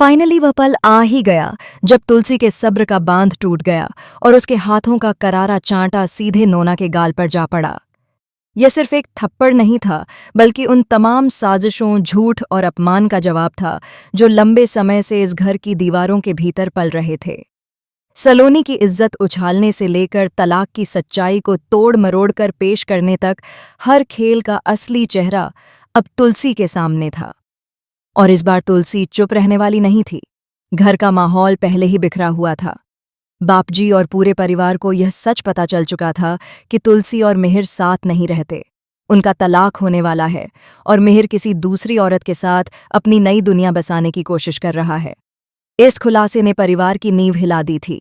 Finally वह पल आ ही गया जब तुलसी के सब्र का बांध टूट गया और उसके हाथों का करारा चांटा सीधे नोना के गाल पर जा पड़ा। यह सिर्फ एक थप्पड़ नहीं था, बल्कि उन तमाम साजिशों, झूठ और अपमान का जवाब था जो लंबे समय से इस घर की दीवारों के भीतर पल रहे थे। सलोनी की इज्जत उछालने से लेकर तलाक की सच्चाई को तोड़ मरोड़ कर पेश करने तक हर खेल का असली चेहरा अब तुलसी के सामने था। और इस बार तुलसी चुप रहने वाली नहीं थी। घर का माहौल पहले ही बिखरा हुआ था। बापजी और पूरे परिवार को यह सच पता चल चुका था कि तुलसी और मिहिर साथ नहीं रहते। उनका तलाक होने वाला है और मिहिर किसी दूसरी औरत के साथ अपनी नई दुनिया बसाने की कोशिश कर रहा है। इस खुलासे ने परिवार की नींव हिला दी थी।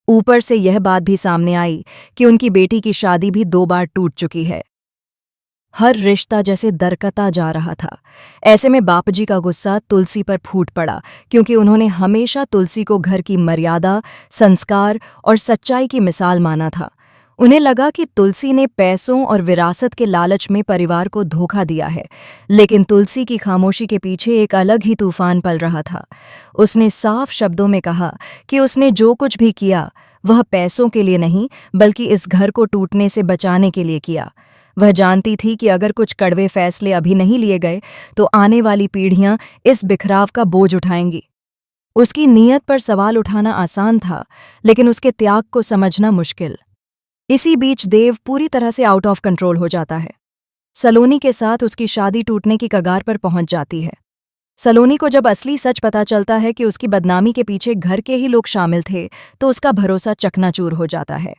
ऊपर से यह बात भी सामने आई कि उनकी बेटी की शादी भी 2 बार टूट चुकी है। हर रिश्ता जैसे दरकता जा रहा था। ऐसे में बापजी का गुस्सा तुलसी पर फूट पड़ा, क्योंकि उन्होंने हमेशा तुलसी को घर की मर्यादा, संस्कार और सच्चाई की मिसाल माना था। उन्हें लगा कि तुलसी ने पैसों और विरासत के लालच में परिवार को धोखा दिया है, लेकिन तुलसी की खामोशी के पीछे एक अलग ही तूफान पल रहा था। उसने साफ शब्दों में कहा कि उसने जो कुछ भी किया वह पैसों के लिए नहीं, बल्कि इस घर को टूटने से बचाने के लिए किया। वह जानती थी कि अगर कुछ कड़वे फैसले अभी नहीं लिए गए तो आने वाली पीढ़ियां इस बिखराव का बोझ उठाएंगी। उसकी नीयत पर सवाल उठाना आसान था, लेकिन उसके त्याग को समझना मुश्किल। इसी बीच देव पूरी तरह से आउट ऑफ कंट्रोल हो जाता है। सलोनी के साथ उसकी शादी टूटने की कगार पर पहुंच जाती है। सलोनी को जब असली सच पता चलता है कि उसकी बदनामी के पीछे घर के ही लोग शामिल थे, तो उसका भरोसा चकनाचूर हो जाता है।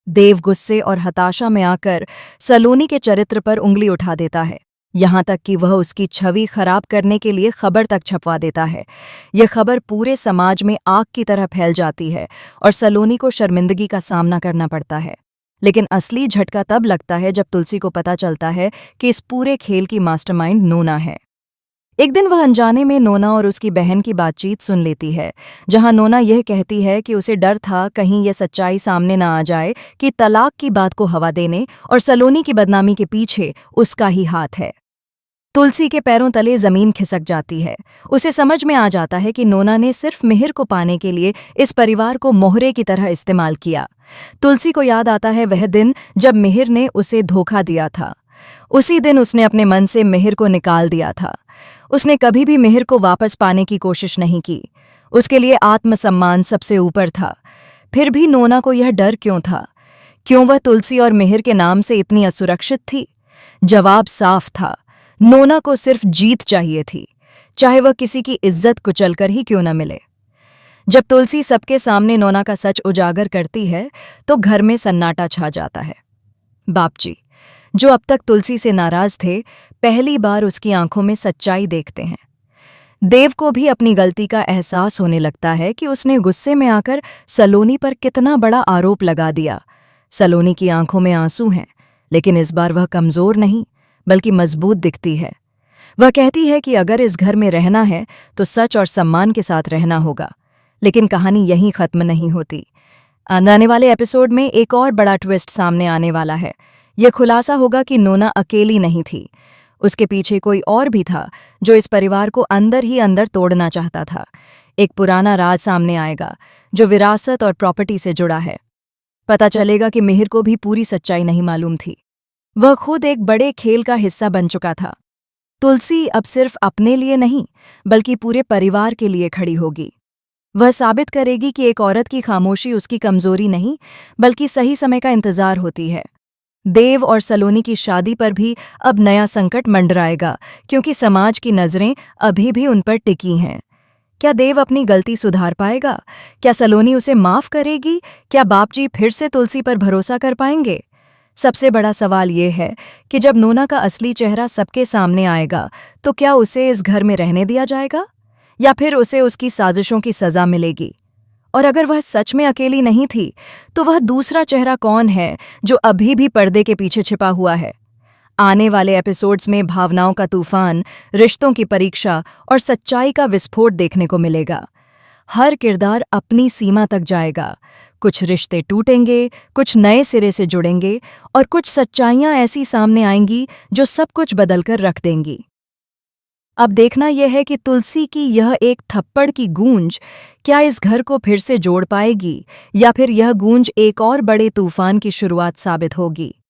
देव गुस्से और हताशा में आकर सलोनी के चरित्र पर उंगली उठा देता है, यहाँ तक कि वह उसकी छवि खराब करने के लिए खबर तक छपवा देता है। यह खबर पूरे समाज में आग की तरह फैल जाती है और सलोनी को शर्मिंदगी का सामना करना पड़ता है। लेकिन असली झटका तब लगता है जब तुलसी को पता चलता है कि इस पूरे खेल की मास्टरमाइंड नोना है। एक दिन वह अनजाने में नोना और उसकी बहन की बातचीत सुन लेती है, जहां नोना यह कहती है कि उसे डर था कहीं यह सच्चाई सामने न आ जाए कि तलाक की बात को हवा देने और सलोनी की बदनामी के पीछे उसका ही हाथ है। तुलसी के पैरों तले जमीन खिसक जाती है। उसे समझ में आ जाता है कि नोना ने सिर्फ मिहिर को पाने के लिए इस परिवार को मोहरे की तरह इस्तेमाल किया। तुलसी को याद आता है वह दिन जब मिहिर ने उसे धोखा दिया था। उसी दिन उसने अपने मन से मिहिर को निकाल दिया था। उसने कभी भी मिहिर को वापस पाने की कोशिश नहीं की। उसके लिए आत्मसम्मान सबसे ऊपर था। फिर भी नोना को यह डर क्यों था? क्यों वह तुलसी और मिहिर के नाम से इतनी असुरक्षित थी? जवाब साफ था। नोना को सिर्फ जीत चाहिए थी, चाहे वह किसी की इज्जत कुचलकर ही क्यों न मिले। जब तुलसी सबके सामने नोना का सच उजागर करती है, तो घर में सन्नाटा छा जाता है। बापजी, जो अब तक तुलसी से नाराज थे, पहली बार उसकी आंखों में सच्चाई देखते हैं। देव को भी अपनी गलती का एहसास होने लगता है कि उसने गुस्से में आकर सलोनी पर कितना बड़ा आरोप लगा दिया। सलोनी की आंखों में आंसू हैं, लेकिन इस बार वह कमजोर नहीं, बल्कि मजबूत दिखती है। वह कहती है कि अगर इस घर में रहना है तो सच और सम्मान के साथ रहना होगा। लेकिन कहानी यहीं खत्म नहीं होती। आने वाले एपिसोड में एक और बड़ा ट्विस्ट सामने आने वाला है। यह खुलासा होगा कि नोना अकेली नहीं थी। उसके पीछे कोई और भी था जो इस परिवार को अंदर ही अंदर तोड़ना चाहता था। एक पुराना राज सामने आएगा जो विरासत और प्रॉपर्टी से जुड़ा है। पता चलेगा कि मिहिर को भी पूरी सच्चाई नहीं मालूम थी। वह खुद एक बड़े खेल का हिस्सा बन चुका था। तुलसी अब सिर्फ अपने लिए नहीं, बल्कि पूरे परिवार के लिए खड़ी होगी। वह साबित करेगी कि एक औरत की खामोशी उसकी कमजोरी नहीं, बल्कि सही समय का इंतजार होती है। देव और सलोनी की शादी पर भी अब नया संकट मंडराएगा, क्योंकि समाज की नजरें अभी भी उन पर टिकी हैं। क्या देव अपनी गलती सुधार पाएगा? क्या सलोनी उसे माफ करेगी? क्या बापजी फिर से तुलसी पर भरोसा कर पाएंगे? सबसे बड़ा सवाल ये है कि जब नोना का असली चेहरा सबके सामने आएगा, तो क्या उसे इस घर में रहने दिया जाएगा, या फिर उसे उसकी साजिशों की सजा मिलेगी? और अगर वह सच में अकेली नहीं थी, तो वह दूसरा चेहरा कौन है जो अभी भी पर्दे के पीछे छिपा हुआ है? आने वाले एपिसोड्स में भावनाओं का तूफान, रिश्तों की परीक्षा और सच्चाई का विस्फोट देखने को मिलेगा। हर किरदार अपनी सीमा तक जाएगा। कुछ रिश्ते टूटेंगे, कुछ नए सिरे से जुड़ेंगे और कुछ सच्चाइयां ऐसी सामने आएंगी जो सब कुछ बदलकर रख देंगी। अब देखना यह है कि तुलसी की यह एक थप्पड़ की गूंज क्या इस घर को फिर से जोड़ पाएगी, या फिर यह गूंज एक और बड़े तूफान की शुरुआत साबित होगी।